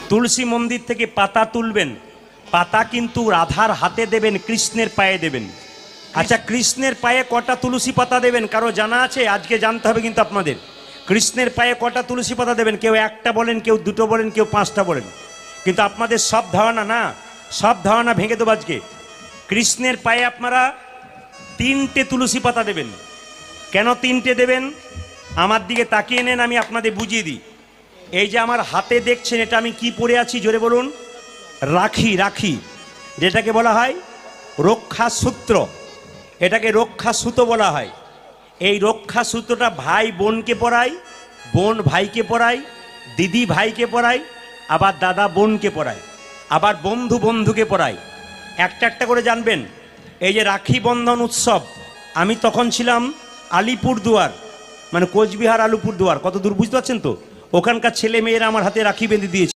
তুলসী মন্দির থেকে পাতা তুলবেন, পাতা কিন্তু রাধার হাতে দেবেন, কৃষ্ণের পায়ে দেবেন। আচ্ছা, কৃষ্ণের পায়ে কটা তুলসী পাতা দেবেন কারো জানা আছে? আজকে জানতে হবে কিন্তু আপনাদের। কৃষ্ণের পায়ে কটা তুলসী পাতা দেবেন? কেউ একটা বলেন, কেউ দুটো বলেন, কেউ পাঁচটা বলেন, কিন্তু আপনাদের সব ধারণা না, সব ধারণা ভেঙে দেবো আজকে। কৃষ্ণের পায়ে আপনারা 3টে তুলসী পাতা দেবেন। কেন 3টে দেবেন? আমার দিকে তাকিয়ে নেন, আমি আপনাদের বুঝিয়ে দিই। এই যে আমার হাতে দেখছেন, এটা আমি কি পরে আছি জোরে বলুন? রাখি। রাখি যেটাকে বলা হয় রক্ষা সূত্র, এটাকে রক্ষা সুতো বলা হয়। এই রক্ষা সূত্রটা ভাই বোনকে পরায়, বোন ভাইকে পরায়, দিদি ভাইকে পরায়, আবার দাদা বোনকে পরায়, আবার বন্ধু বন্ধুকে পরায়। একটা একটা করে জানবেন। এই যে রাখি বন্ধন উৎসব, আমি তখন ছিলাম আলিপুরদুয়ার, মানে কোচবিহার আলিপুরদুয়ার, কত দূর বুঝতে পারছেন তো? ওখানকার ছেলে মেয়েরা আমার হাতে রাখি বেঁধে দিয়েছে।